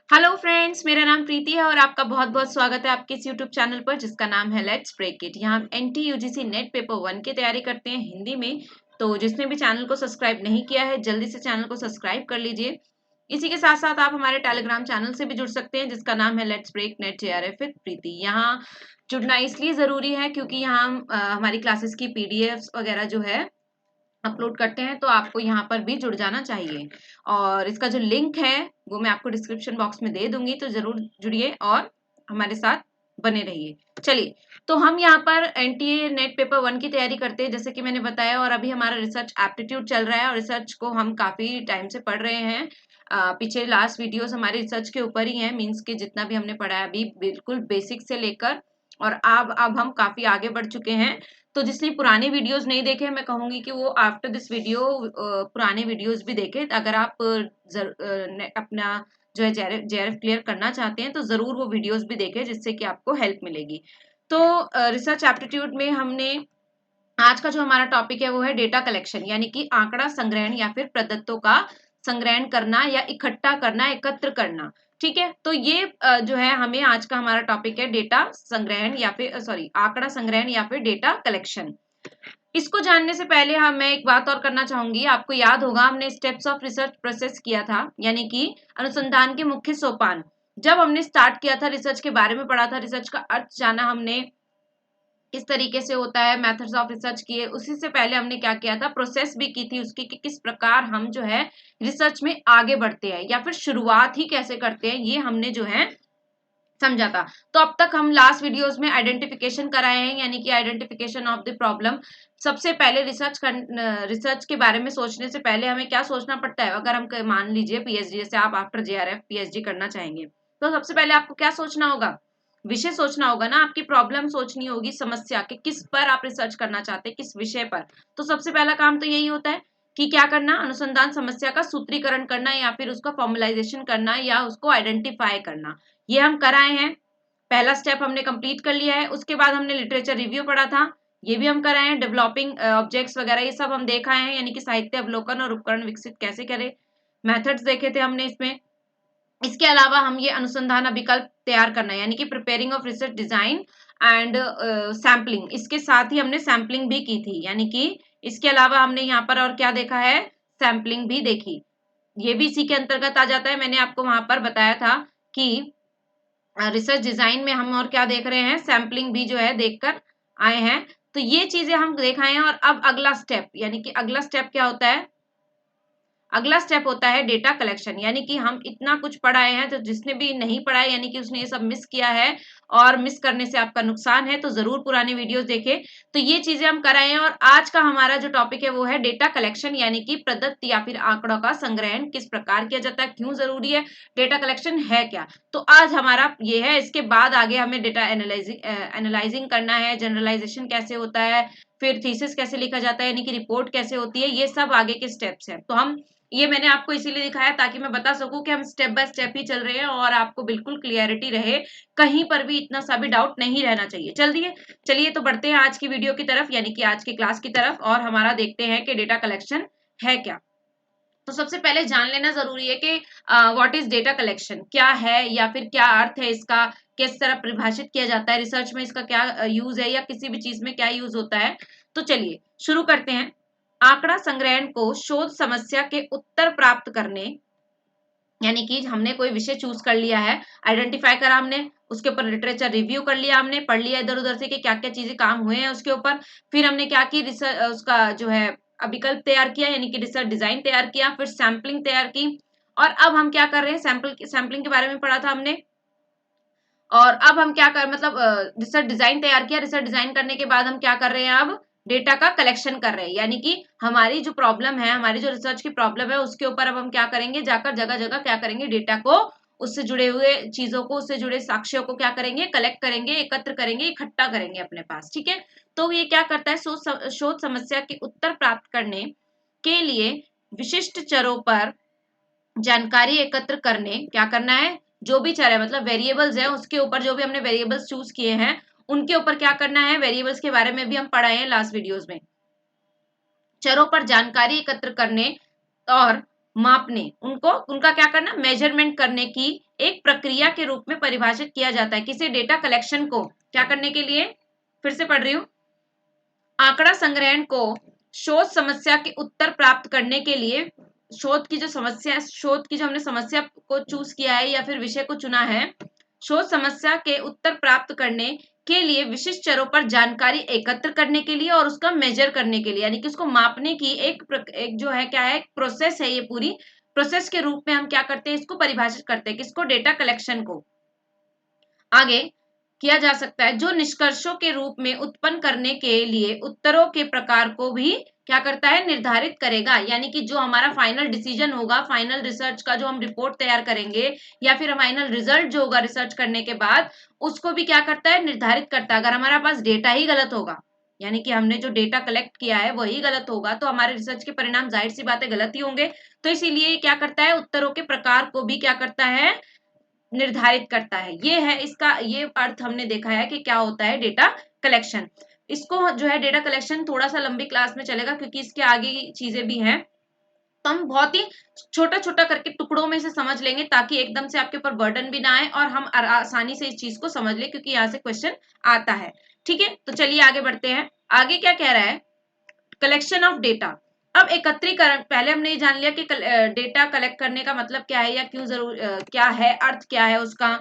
Hello friends, मेरा नाम प्रीति है और आपका बहुत बहुत स्वागत है आपके इस यूट्यूब चैनल पर जिसका नाम है लेट्स ब्रेक इट। यहाँ हम एनटी यूजीसी नेट पेपर 1 की तैयारी करते हैं हिंदी में। तो जिसने भी चैनल को सब्सक्राइब नहीं किया है जल्दी से चैनल को सब्सक्राइब कर लीजिए। इसी के साथ साथ आप हमारे टेलीग्राम चैनल से भी जुड़ सकते हैं जिसका नाम है let's break NET JRF with Preeti. यहाँ जुड़ना इसलिए जरूरी है क्योंकि यहाँ हम हमारी क्लासेस की पीडीएफ वगैरह जो है अपलोड करते हैं, तो आपको यहाँ पर भी जुड़ जाना चाहिए। और इसका जो लिंक है वो मैं आपको डिस्क्रिप्शन बॉक्स में दे दूंगी, तो जरूर जुड़िए और हमारे साथ बने रहिए। चलिए, तो हम यहाँ पर एनटीए नेट पेपर 1 की तैयारी करते हैं जैसे कि मैंने बताया, और अभी हमारा रिसर्च एप्टीट्यूड चल रहा है और रिसर्च को हम काफी टाइम से पढ़ रहे हैं। पीछे लास्ट वीडियोस हमारे रिसर्च के ऊपर ही हैं, मीन्स के जितना भी हमने पढ़ा है अभी बिल्कुल बेसिक से लेकर, और अब हम काफी आगे बढ़ चुके हैं। तो जिसने पुराने वीडियोस नहीं देखे, मैं कहूंगी कि वो आफ्टर दिस वीडियो पुराने वीडियोस भी देखें। अगर आप अपना जो है जेआरएफ क्लियर करना चाहते हैं तो जरूर वो वीडियोस भी देखें जिससे कि आपको हेल्प मिलेगी। तो रिसर्च एप्टीट्यूड में हमने आज का जो हमारा टॉपिक है वो है डेटा कलेक्शन, यानी कि आंकड़ा संग्रहण या फिर प्रदत्तों का संग्रहण करना या इकट्ठा करना, एकत्र करना। ठीक है, तो ये जो है हमें आज का हमारा टॉपिक है डेटा संग्रहण या फिर आंकड़ा संग्रहण या फिर डेटा कलेक्शन। इसको जानने से पहले मैं एक बात और करना चाहूंगी। आपको याद होगा हमने स्टेप्स ऑफ रिसर्च प्रोसेस किया था, यानी कि अनुसंधान के मुख्य सोपान। जब हमने स्टार्ट किया था रिसर्च के बारे में पढ़ा था, रिसर्च का अर्थ जाना हमने, किस तरीके से होता है, मेथड्स ऑफ रिसर्च किए। उसी से पहले हमने क्या किया था, प्रोसेस भी की थी उसकी कि किस प्रकार हम जो है रिसर्च में आगे बढ़ते हैं या फिर शुरुआत ही कैसे करते हैं, ये हमने जो है समझा था। तो अब तक हम लास्ट वीडियोस में आइडेंटिफिकेशन कराए हैं, यानी कि आइडेंटिफिकेशन ऑफ द प्रॉब्लम। सबसे पहले रिसर्च के बारे में सोचने से पहले हमें क्या सोचना पड़ता है। अगर हम मान लीजिए पीएचडी, जैसे आप आफ्टर जेआरएफ पीएचडी करना चाहेंगे तो सबसे पहले आपको क्या सोचना होगा, विषय सोचना होगा ना, आपकी प्रॉब्लम सोचनी होगी, समस्या के किस पर आप रिसर्च करना चाहते हैं, किस विषय पर। तो सबसे पहला काम तो यही होता है कि क्या करना, अनुसंधान समस्या का सूत्रीकरण करना या फिर उसका फॉर्मुलाइजेशन करना या उसको आइडेंटिफाई करना। ये हम कराए हैं, पहला स्टेप हमने कंप्लीट कर लिया है। उसके बाद हमने लिटरेचर रिव्यू पढ़ा था, ये भी हम कराए हैं। डेवलपिंग ऑब्जेक्ट्स वगैरह ये सब हम देखा है, यानी कि साहित्य अवलोकन और उपकरण विकसित कैसे करें, मेथड्स देखे थे हमने इसमें। इसके अलावा हम ये अनुसंधान अभिकल्प तैयार करना है, यानी कि preparing of research design and sampling. इसके साथ ही हमने सैम्पलिंग भी की थी, यानी कि इसके अलावा हमने यहाँ पर और क्या देखा है, सैम्पलिंग भी देखी। ये भी इसी के अंतर्गत आ जाता है। मैंने आपको वहां पर बताया था कि रिसर्च डिजाइन में हम और क्या देख रहे हैं, सैम्पलिंग भी जो है देखकर आए हैं। तो ये चीजें हम देख आए हैं। और अब अगला स्टेप, यानी कि अगला स्टेप क्या होता है, अगला स्टेप होता है डेटा कलेक्शन। यानी कि हम इतना कुछ पढ़ाए हैं, तो जिसने भी नहीं पढ़ा है यानी कि उसने ये सब मिस किया है, और मिस करने से आपका नुकसान है, तो जरूर पुराने वीडियोस देखें। तो ये चीजें हम कराए हैं। और आज का हमारा जो टॉपिक है वो है डेटा कलेक्शन, यानी कि प्रदत्त या फिर आंकड़ों का संग्रहण किस प्रकार किया जाता है, क्यों जरूरी है, डेटा कलेक्शन है क्या। तो आज हमारा ये है। इसके बाद आगे हमें डेटा एनालाइजिंग करना है, जनरलाइजेशन कैसे होता है, फिर थीसिस कैसे लिखा जाता है, यानी कि रिपोर्ट कैसे होती है, ये सब आगे के स्टेप्स हैं। तो हम ये मैंने आपको इसीलिए दिखाया ताकि मैं बता सकूं कि हम स्टेप बाय स्टेप ही चल रहे हैं और आपको बिल्कुल क्लियरिटी रहे, कहीं पर भी इतना सा भी डाउट नहीं रहना चाहिए। चलिए तो बढ़ते हैं आज की वीडियो की तरफ, यानी कि आज की क्लास की तरफ, और हमारा देखते हैं कि डेटा कलेक्शन है क्या। तो सबसे पहले जान लेना जरूरी है कि व्हाट इज डेटा कलेक्शन, क्या है या फिर क्या अर्थ है इसका, किस तरह परिभाषित किया जाता है, रिसर्च में इसका क्या यूज है या किसी भी चीज में क्या यूज होता है। तो चलिए शुरू करते हैं। आंकड़ा संग्रहण को शोध समस्या के उत्तर प्राप्त करने, यानी कि हमने कोई विषय चूज कर लिया है, आइडेंटिफाई करा हमने, उसके ऊपर लिटरेचर रिव्यू कर लिया हमने, पढ़ लिया इधर उधर से कि क्या क्या चीजें काम हुए हैं उसके ऊपर। फिर हमने क्या की, रिसर्च उसका जो है अभिकल्प तैयार किया, यानी कि रिसर्च डिजाइन तैयार किया, फिर सैम्पलिंग तैयार की। और अब हम क्या कर रहे हैं, सैम्पलिंग के बारे में पढ़ा था हमने। और अब हम क्या कर मतलब रिसर्च डिजाइन तैयार किया, रिसर्च डिजाइन करने के बाद हम क्या कर रहे हैं, अब डेटा का कलेक्शन कर रहे हैं, यानी कि हमारी जो प्रॉब्लम है, हमारी जो रिसर्च की प्रॉब्लम है उसके ऊपर अब हम क्या करेंगे, जाकर जगह जगह क्या करेंगे, डेटा को, उससे जुड़े हुए चीजों को, उससे जुड़े साक्ष्यों को क्या करेंगे, कलेक्ट करेंगे, एकत्र करेंगे, इकट्ठा करेंगे अपने पास। ठीक है, तो ये क्या करता है, शोध समस्या के उत्तर प्राप्त करने के लिए विशिष्ट चरों पर जानकारी एकत्र करने, क्या करना है, जो भी चर है मतलब वेरिएबल्स है उसके ऊपर, जो भी हमने वेरिएबल्स चूज किए हैं उनके ऊपर क्या करना है, वेरिएबल्स के बारे में भी हम पढ़ाए हैं लास्ट वीडियोस में। चरों पर जानकारी एकत्र करने और मापने, उनको उनका क्या करना, मेजरमेंट करने की एक प्रक्रिया के रूप में परिभाषित किया जाता है। किसी डेटा कलेक्शन को क्या करने के लिए, फिर से पढ़ रही हूँ, आंकड़ा संग्रहण को शोध समस्या के उत्तर प्राप्त करने के लिए, शोध की जो समस्या, शोध की जो हमने समस्या को चूज किया है या फिर विषय को चुना है, शोध समस्या के उत्तर प्राप्त करने के लिए विशिष्ट चरों पर जानकारी एकत्र करने के लिए और उसका मेजर करने के लिए, यानी कि उसको मापने की एक जो है क्या है, प्रोसेस है। ये पूरी प्रोसेस के रूप में हम क्या करते हैं, इसको परिभाषित करते हैं, किसको, डेटा कलेक्शन को। आगे किया जा सकता है, जो निष्कर्षों के रूप में उत्पन्न करने के लिए उत्तरों के प्रकार को भी क्या करता है, निर्धारित करेगा। यानी कि जो हमारा फाइनल डिसीजन होगा, फाइनल रिसर्च का जो हम रिपोर्ट तैयार करेंगे या फिर फाइनल रिजल्ट जो होगा रिसर्च करने के बाद, उसको भी क्या करता है, निर्धारित करता है। अगर हमारे पास डेटा ही गलत होगा, यानी कि हमने जो डेटा कलेक्ट किया है वही गलत होगा, तो हमारे रिसर्च के परिणाम जाहिर सी बात है गलत ही होंगे। तो इसीलिए क्या करता है, उत्तरों के प्रकार को भी क्या करता है, निर्धारित करता है। ये है इसका, ये अर्थ हमने देखा है कि क्या होता है डेटा कलेक्शन। इसको जो है डेटा कलेक्शन थोड़ा सा लंबी क्लास में चलेगा, क्योंकि इसके आगे की चीजें भी हैं, तो हम बहुत ही छोटा छोटा करके टुकड़ों में से समझ लेंगे, ताकि एकदम से आपके ऊपर बर्डन भी ना आए और हम आसानी से इस चीज को समझ ले, क्योंकि यहाँ से क्वेश्चन आता है। ठीक है, तो चलिए आगे बढ़ते हैं। आगे क्या कह रहा है, कलेक्शन ऑफ डेटा। अब एकत्रीकरण, पहले हमने ये जान लिया कि डेटा कलेक्ट करने का मतलब क्या है या क्यों जरूर, क्या है, अर्थ क्या है उसका,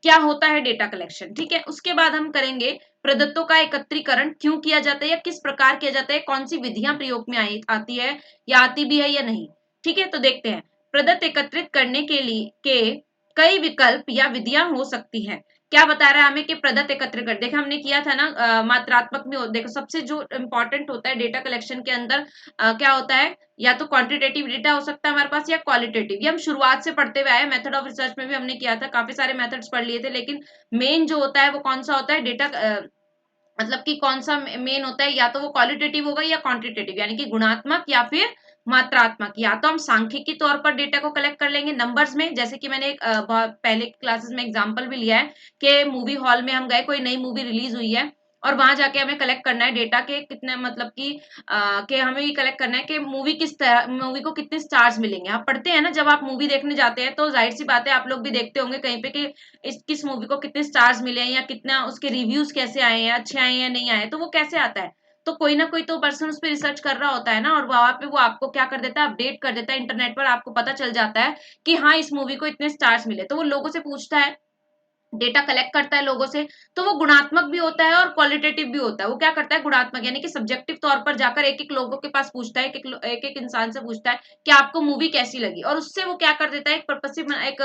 क्या होता है डेटा कलेक्शन। ठीक है, उसके बाद हम करेंगे प्रदत्तों का एकत्रीकरण क्यों किया जाता है या किस प्रकार किया जाता है, कौन सी विधियां प्रयोग में आती है या आती भी है या नहीं। ठीक है, तो देखते हैं। प्रदत्त एकत्रित करने के लिए के कई विकल्प या विधियां हो सकती हैं। क्या बता रहा है हमें कि प्रदत्त एकत्र कर, देखा हमने किया था ना, मात्रात्मक में देखो सबसे जो इम्पोर्टेंट होता है डेटा कलेक्शन के अंदर, क्या होता है, या तो क्वांटिटेटिव डेटा हो सकता है हमारे पास या क्वालिटेटिव। ये हम शुरुआत से पढ़ते हुए आए, मेथड ऑफ रिसर्च में भी हमने किया था, काफी सारे मेथड्स पढ़ लिए थे, लेकिन मेन जो होता है वो कौन सा होता है, डेटा मतलब कि कौन सा मेन होता है, या तो वो क्वालिटेटिव होगा या क्वांटिटेटिव, यानी कि गुणात्मक या फिर मात्रात्मक। या तो हम सांख्यिकी तौर पर डेटा को कलेक्ट कर लेंगे नंबर्स में, जैसे कि मैंने बहुत पहले क्लासेस में एग्जांपल भी लिया है कि मूवी हॉल में हम गए, कोई नई मूवी रिलीज हुई है और वहां जाके हमें कलेक्ट करना है डेटा के कितने, मतलब कि हमें ये कलेक्ट करना है कि मूवी किस तरह, मूवी को कितने स्टार्स मिलेंगे। आप पढ़ते हैं ना, जब आप मूवी देखने जाते हैं तो जाहिर सी बात है आप लोग भी देखते होंगे कहीं पे कि इस किस मूवी को कितने स्टार्स मिले हैं या कितना उसके रिव्यूज कैसे आए हैं, अच्छे आए हैं या नहीं आए। तो वो कैसे आता है, तो कोई ना कोई तो पर्सन उस पर रिसर्च कर रहा होता है ना, और वहां पे वो आपको क्या कर देता है, अपडेट कर देता है इंटरनेट पर, आपको पता चल जाता है कि हाँ इस मूवी को इतने स्टार्स मिले। तो वो लोगों से पूछता है, डेटा कलेक्ट करता है लोगों से, तो वो गुणात्मक भी होता है और क्वालिटेटिव भी होता है। वो क्या करता है, गुणात्मक यानी कि सब्जेक्टिव तौर पर जाकर एक एक लोगों के पास पूछता है, एक एक इंसान से पूछता है कि आपको मूवी कैसी लगी, और उससे वो क्या कर देता है, एक पर्पसिव, एक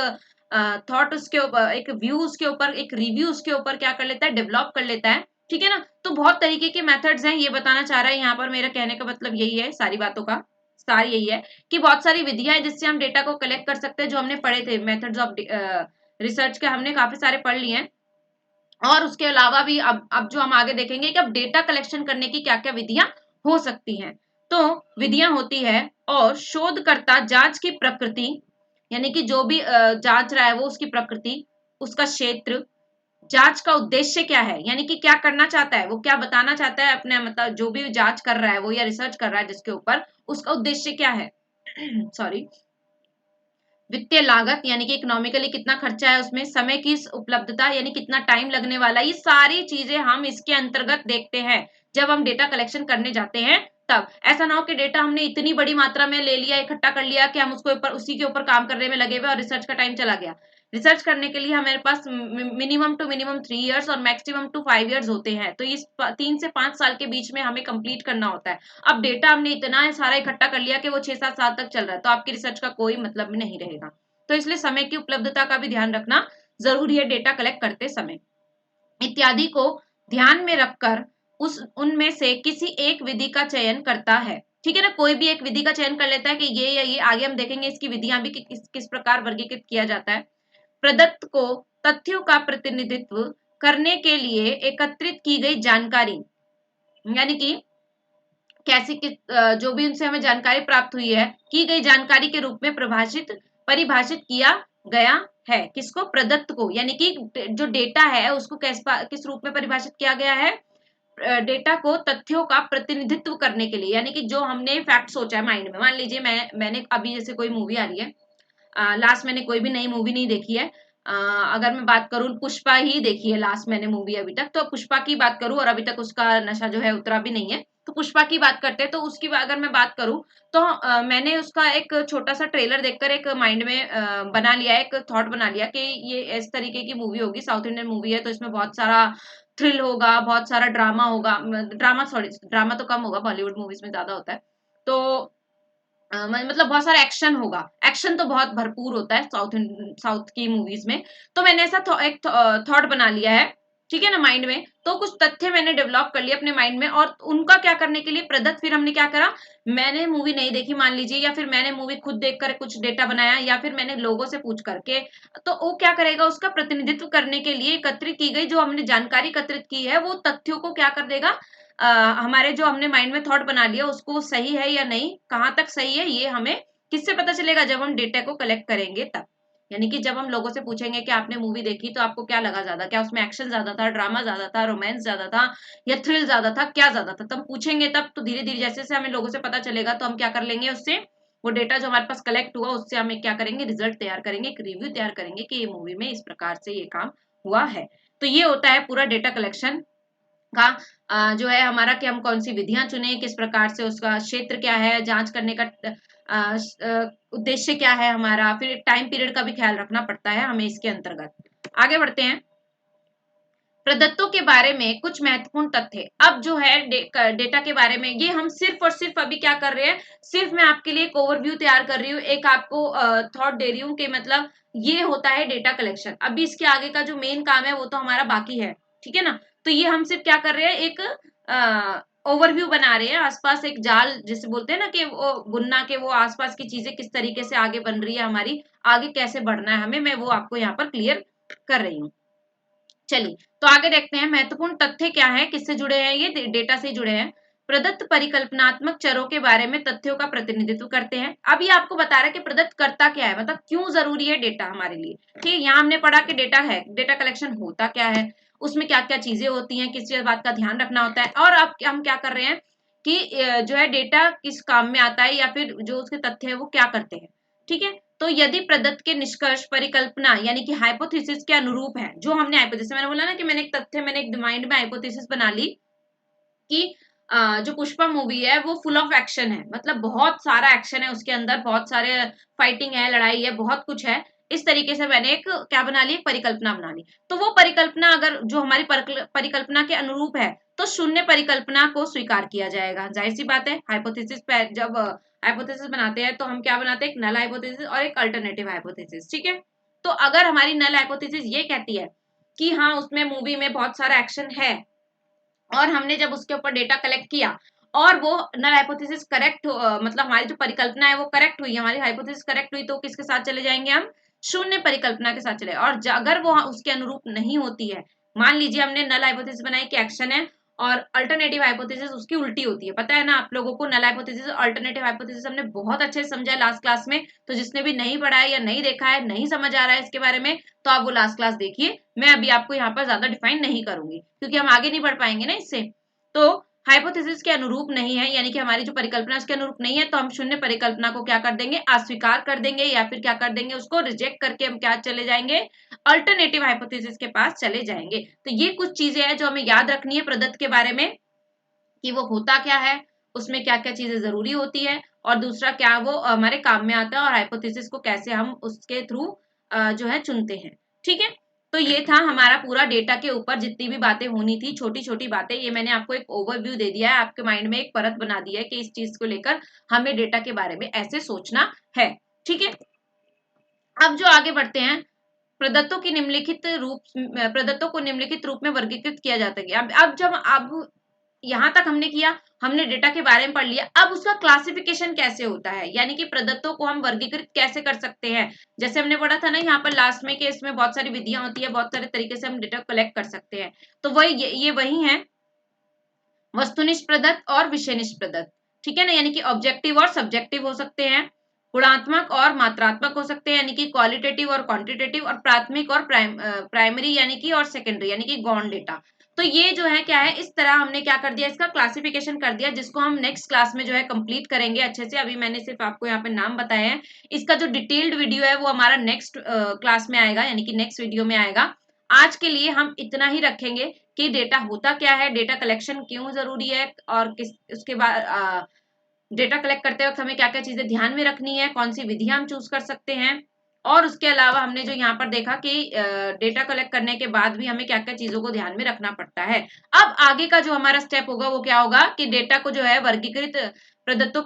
थॉट उसके ऊपर, एक व्यू उसके ऊपर, एक रिव्यू उसके ऊपर क्या कर लेता है, डेवलप कर लेता है। ठीक है ना, तो बहुत तरीके के मेथड्स हैं, ये बताना चाह रहा है यहाँ पर, मेरा कहने का मतलब यही है, सारी बातों का सार यही है कि बहुत सारी विधियां हैं जिससे हम डेटा को कलेक्ट कर सकते हैं, जो हमने पढ़े थे मेथड्स ऑफ रिसर्च के, हमने काफी सारे पढ़ लिए हैं। और उसके अलावा भी अब जो हम आगे देखेंगे कि अब डेटा कलेक्शन करने की क्या क्या विधियां हो सकती हैं। तो विधियां होती है, और शोधकर्ता जांच की प्रकृति, यानी कि जो भी जांच रहा है वो उसकी प्रकृति, उसका क्षेत्र, जांच का उद्देश्य क्या है, यानी कि क्या करना चाहता है, वो क्या बताना चाहता है अपने, मतलब जो भी जांच कर रहा है वो या रिसर्च कर रहा है जिसके ऊपर, उसका उद्देश्य क्या है। सॉरी, वित्तीय लागत, यानी कि इकोनॉमिकली कितना खर्चा है उसमें, समय की उपलब्धता यानी कितना टाइम लगने वाला है, ये सारी चीजें हम इसके अंतर्गत देखते हैं जब हम डेटा कलेक्शन करने जाते हैं। तब ऐसा ना हो कि डेटा हमने इतनी बड़ी मात्रा में ले लिया, इकट्ठा कर लिया कि हम उसको ऊपर उसी के ऊपर काम करने में लगे हुए और रिसर्च का टाइम चला गया। रिसर्च करने के लिए हमारे पास मिनिमम टू मिनिमम 3 इयर्स और मैक्सिमम टू 5 इयर्स होते हैं, तो इस 3 से 5 साल के बीच में हमें कंप्लीट करना होता है। अब डेटा हमने इतना सारा इकट्ठा कर लिया कि वो 6-7 साल तक चल रहा है, तो आपकी रिसर्च का कोई मतलब नहीं रहेगा। तो इसलिए समय की उपलब्धता का भी ध्यान रखना जरूरी है डेटा कलेक्ट करते समय, इत्यादि को ध्यान में रखकर उस उनमें से किसी एक विधि का चयन करता है। ठीक है ना, कोई भी एक विधि का चयन कर लेता है कि ये या ये, आगे हम देखेंगे इसकी विधियां भी कि किस प्रकार वर्गीकृत किया जाता है। प्रदत्त को तथ्यों का प्रतिनिधित्व करने के लिए एकत्रित की गई जानकारी, यानी कि कैसी कि जो भी उनसे हमें जानकारी प्राप्त हुई है, की गई जानकारी के रूप में परिभाषित किया गया है। किसको, प्रदत्त को, यानी कि जो डेटा है उसको किस रूप में परिभाषित किया गया है, डेटा को तथ्यों का प्रतिनिधित्व करने के लिए, यानी कि जो हमने फैक्ट सोचा है माइंड में, मान लीजिए मैंने अभी जैसे कोई मूवी आ रही है, लास्ट मैंने कोई भी नई मूवी नहीं देखी है, अगर मैं बात करूँ पुष्पा ही देखी है लास्ट मैंने मूवी अभी तक, तो पुष्पा की बात करूँ और अभी तक उसका नशा जो है उतरा भी नहीं है, तो पुष्पा की बात करते हैं। तो उसकी अगर मैं बात करूँ तो मैंने उसका एक छोटा सा ट्रेलर देखकर एक माइंड में बना लिया, एक थॉट बना लिया कि ये इस तरीके की मूवी होगी, साउथ इंडियन मूवी है, तो इसमें बहुत सारा थ्रिल होगा, बहुत सारा ड्रामा होगा, ड्रामा सॉरी ड्रामा तो कम होगा, बॉलीवुड मूवीज में ज्यादा होता है, तो मतलब बहुत सारा एक्शन होगा, एक्शन तो बहुत भरपूर होता है साउथ की मूवीज में। तो मैंने ऐसा एक थॉट बना लिया है, ठीक है ना, माइंड में, तो कुछ तथ्य मैंने डेवलप कर लिए अपने माइंड में, और उनका क्या करने के लिए प्रदत्त फिर हमने क्या करा, मैंने मूवी नहीं देखी मान लीजिए, या फिर मैंने मूवी खुद देखकर कुछ डेटा बनाया, या फिर मैंने लोगों से पूछ करके, तो वो क्या करेगा, उसका प्रतिनिधित्व करने के लिए एकत्रित की गई जो हमने जानकारी एकत्रित की है, वो तथ्यों को क्या कर देगा, हमारे जो हमने माइंड में थॉट बना लिया उसको सही है या नहीं, कहाँ तक सही है, ये हमें किससे पता चलेगा, जब हम डेटा को कलेक्ट करेंगे तब। यानी कि जब हम लोगों से पूछेंगे कि आपने मूवी देखी तो आपको क्या लगा ज्यादा, क्या उसमें एक्शन ज्यादा था, ड्रामा ज्यादा था, रोमांस ज्यादा था, या थ्रिल ज्यादा था, क्या ज्यादा था, तब पूछेंगे, तब तो धीरे धीरे जैसे जैसे हमें लोगों से पता चलेगा तो हम क्या कर लेंगे, उससे वो डेटा जो हमारे पास कलेक्ट हुआ उससे हम क्या करेंगे, रिजल्ट तैयार करेंगे, एक रिव्यू तैयार करेंगे कि ये मूवी में इस प्रकार से ये काम हुआ है। तो ये होता है पूरा डेटा कलेक्शन का जो है हमारा, कि हम कौन सी विधियां चुने, किस प्रकार से उसका क्षेत्र क्या है, जांच करने का उद्देश्य क्या है हमारा, फिर टाइम पीरियड का भी ख्याल रखना पड़ता है हमें इसके अंतर्गत। आगे बढ़ते हैं, प्रदत्तों के बारे में कुछ महत्वपूर्ण तथ्य। अब जो है डेटा के बारे में, ये हम सिर्फ और सिर्फ अभी क्या कर रहे हैं, सिर्फ मैं आपके लिए एक ओवरव्यू तैयार कर रही हूँ, एक आपको थॉट दे रही हूँ कि मतलब ये होता है डेटा कलेक्शन। अभी इसके आगे का जो मेन काम है वो तो हमारा बाकी है, ठीक है ना। तो ये हम सिर्फ क्या कर रहे हैं, एक ओवरव्यू बना रहे हैं, आसपास एक जाल जिसे बोलते हैं ना, कि वो बुनना के वो आसपास की चीजें किस तरीके से आगे बन रही है हमारी, आगे कैसे बढ़ना है हमें, मैं वो आपको यहाँ पर क्लियर कर रही हूँ। चलिए तो आगे देखते हैं महत्वपूर्ण तथ्य क्या है, किससे जुड़े हैं, ये डेटा से जुड़े हैं। प्रदत्त परिकल्पनात्मक चरों के बारे में तथ्यों का प्रतिनिधित्व करते हैं। अब ये आपको बता रहा है कि प्रदत्त करता क्या है, मतलब क्यों जरूरी है डेटा हमारे लिए। ठीक है, यहाँ हमने पढ़ा कि डेटा है, डेटा कलेक्शन होता क्या है, उसमें क्या क्या चीजें होती हैं, किस बात का ध्यान रखना होता है, और अब हम क्या कर रहे हैं कि जो है डेटा किस काम में आता है, या फिर जो उसके तथ्य है वो क्या करते हैं। ठीक है, तो यदि प्रदत्त के निष्कर्ष परिकल्पना यानी कि हाइपोथेसिस के अनुरूप है, जो हमने हाइपोथेसिस, मैंने बोला ना कि मैंने एक तथ्य, मैंने एक माइंड में हाइपोथेसिस बना ली कि जो पुष्पा मूवी है वो फुल ऑफ एक्शन है, मतलब बहुत सारा एक्शन है उसके अंदर, बहुत सारे फाइटिंग है, लड़ाई है, बहुत कुछ है। इस तरीके से मैंने एक क्या बना ली, एक परिकल्पना बना ली। तो वो परिकल्पना अगर जो हमारी परिकल्पना के अनुरूप है तो शून्य परिकल्पना को स्वीकार किया जाएगा। जाहिर सी बात है, हाइपोथेसिस पे जब हाइपोथेसिस बनाते हैं तो हम क्या बनाते हैं, एक नल हाइपोथेसिस और एक अल्टरनेटिव हाइपोथेसिस। ठीक है, तो अगर हमारी नल हाइपोथेसिस ये कहती है कि हाँ उसमें मूवी में बहुत सारा एक्शन है, और हमने जब उसके ऊपर डेटा कलेक्ट किया और वो नल हाइपोथेसिस करेक्ट, मतलब हमारी जो परिकल्पना है वो करेक्ट हुई, हमारी हाइपोथेसिस करेक्ट हुई, तो किसके साथ चले जाएंगे हम, शून्य परिकल्पना के साथ चले। और अगर वो उसके अनुरूप नहीं होती है, मान लीजिए हमने नल हाइपोथेसिस बनाई कि एक्शन है, और अल्टरनेटिव हाइपोथेसिस उसकी उल्टी होती है, पता है ना आप लोगों को, नल हाइपोथेसिस और अल्टरनेटिव हाइपोथेसिस हमने बहुत अच्छे से समझा है लास्ट क्लास में। तो जिसने भी नहीं पढ़ा है या नहीं देखा है, नहीं समझ आ रहा है इसके बारे में, तो आप वो लास्ट क्लास देखिए। मैं अभी आपको यहाँ पर ज्यादा डिफाइन नहीं करूंगी क्योंकि हम आगे नहीं बढ़ पाएंगे ना इससे। तो हाइपोथेसिस के अनुरूप नहीं है, यानी कि हमारी जो परिकल्पना उसके अनुरूप नहीं है, तो हम शून्य परिकल्पना को क्या कर देंगे, अस्वीकार कर देंगे, या फिर क्या कर देंगे, उसको रिजेक्ट करके हम क्या चले जाएंगे, अल्टरनेटिव हाइपोथेसिस के पास चले जाएंगे। तो ये कुछ चीजें हैं जो हमें याद रखनी है प्रदत्त के बारे में, कि वो होता क्या है, उसमें क्या क्या चीजें जरूरी होती है, और दूसरा क्या वो हमारे काम में आता है, और हाइपोथेसिस को कैसे हम उसके थ्रू जो है चुनते हैं। ठीक है, तो ये था हमारा पूरा डेटा के ऊपर जितनी भी बातें होनी थी, छोटी छोटी बातें, ये मैंने आपको एक ओवरव्यू दे दिया है, आपके माइंड में एक परत बना दी है कि इस चीज को लेकर हमें डेटा के बारे में ऐसे सोचना है। ठीक है, अब जो आगे बढ़ते हैं, प्रदत्तों को निम्नलिखित रूप में वर्गीकृत किया जाता है। अब जब अब यहाँ तक हमने किया, हमने डेटा के बारे में पढ़ लिया, अब उसका क्लासिफिकेशन कैसे होता है, यानी कि प्रदत्तों को हम वर्गीकृत कैसे कर सकते हैं। जैसे हमने पढ़ा था ना यहाँ पर लास्ट में कि इसमें बहुत सारी विधियां होती है, बहुत सारे तरीके से हम डेटा कलेक्ट कर सकते हैं। तो वही ये वही है, वस्तुनिष्ठ प्रदत्त और विषयनिष्ठ प्रदत्त। ठीक है ना, यानी कि ऑब्जेक्टिव और सब्जेक्टिव हो सकते हैं, गुणात्मक और मात्रात्मक हो सकते हैं, यानी कि क्वालिटेटिव और क्वांटिटेटिव, और प्राथमिक और प्राइमरी यानी कि और सेकेंडरी यानी कि गौण डेटा। तो ये जो है क्या है, इस तरह हमने क्या कर दिया, इसका क्लासिफिकेशन कर दिया, जिसको हम नेक्स्ट क्लास में जो है कंप्लीट करेंगे अच्छे से। अभी मैंने सिर्फ आपको यहाँ पे नाम बताए हैं, इसका जो डिटेल्ड वीडियो है वो हमारा नेक्स्ट क्लास में आएगा, यानी कि नेक्स्ट वीडियो में आएगा। आज के लिए हम इतना ही रखेंगे कि डेटा होता क्या है, डेटा कलेक्शन क्यों जरूरी है, और किस उसके बाद डेटा कलेक्ट करते वक्त हमें क्या क्या चीजें ध्यान में रखनी है, कौन सी विधियां हम चूज कर सकते हैं, और उसके अलावा हमने जो यहाँ पर देखा कि डेटा कलेक्ट करने के बाद भी हमें क्या क्या चीजों को ध्यान में रखना पड़ता है। अब आगे का जो हमारा स्टेप होगा वो क्या होगा कि डेटा को जो है वर्गीकृत, प्रदत्तों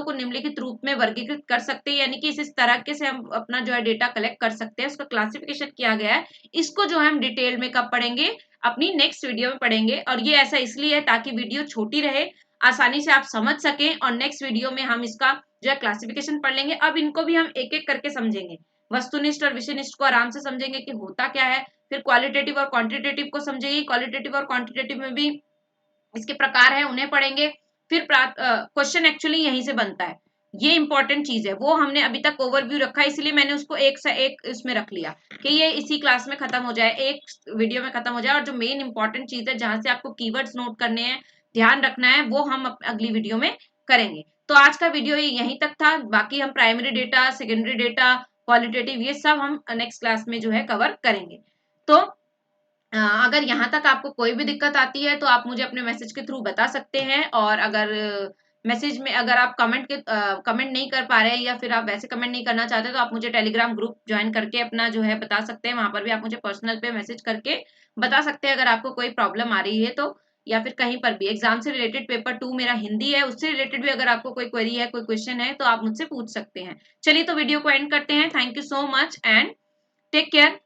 को निम्नलिखित रूप में वर्गीकृत कर सकते हैं, यानी कि इस तरह से हम अपना जो है डेटा कलेक्ट कर सकते हैं, उसका क्लासिफिकेशन किया गया है। इसको जो है हम डिटेल में कब पढ़ेंगे, अपनी नेक्स्ट वीडियो में पढ़ेंगे। और ये ऐसा इसलिए है ताकि वीडियो छोटी रहे, आसानी से आप समझ सकें, और नेक्स्ट वीडियो में हम इसका जो है क्लासिफिकेशन पढ़ लेंगे। अब इनको भी हम एक एक करके समझेंगे, वस्तुनिष्ठ और विषयनिष्ठ को आराम से समझेंगे कि होता क्या है, फिर क्वालिटेटिव और क्वांटिटेटिव को समझेंगे, क्वालिटेटिव और क्वांटिटेटिव में भी इसके प्रकार है उन्हें पढ़ेंगे। फिर क्वेश्चन एक्चुअली यहीं से बनता है, ये इंपॉर्टेंट चीज है, वो हमने अभी तक ओवरव्यू रखा है, इसलिए मैंने उसको एक से एक इसमें रख लिया कि ये इसी क्लास में खत्म हो जाए, एक वीडियो में खत्म हो जाए। और जो मेन इंपॉर्टेंट चीज है, जहां से आपको कीवर्ड्स नोट करने हैं, ध्यान रखना है, वो हम अगली वीडियो में करेंगे। तो आज का वीडियो ये यहीं तक था, बाकी हम primary data, secondary data, qualitative, ये सब हम नेक्स्ट क्लास में जो है कवर करेंगे। तो अगर यहाँ तक आपको कोई भी दिक्कत आती है तो आप मुझे अपने मैसेज के थ्रू बता सकते हैं। और अगर मैसेज में अगर आप कमेंट नहीं कर पा रहे हैं, या फिर आप वैसे कमेंट नहीं करना चाहते, तो आप मुझे टेलीग्राम ग्रुप ज्वाइन करके अपना जो है बता सकते हैं। वहां पर भी आप मुझे पर्सनल पे मैसेज करके बता सकते हैं अगर आपको कोई प्रॉब्लम आ रही है तो, या फिर कहीं पर भी एग्जाम से रिलेटेड पेपर 2 मेरा हिंदी है, उससे रिलेटेड भी अगर आपको कोई क्वेरी है, कोई क्वेश्चन है, तो आप मुझसे पूछ सकते हैं। चलिए तो वीडियो को एंड करते हैं। Thank you so much and take care.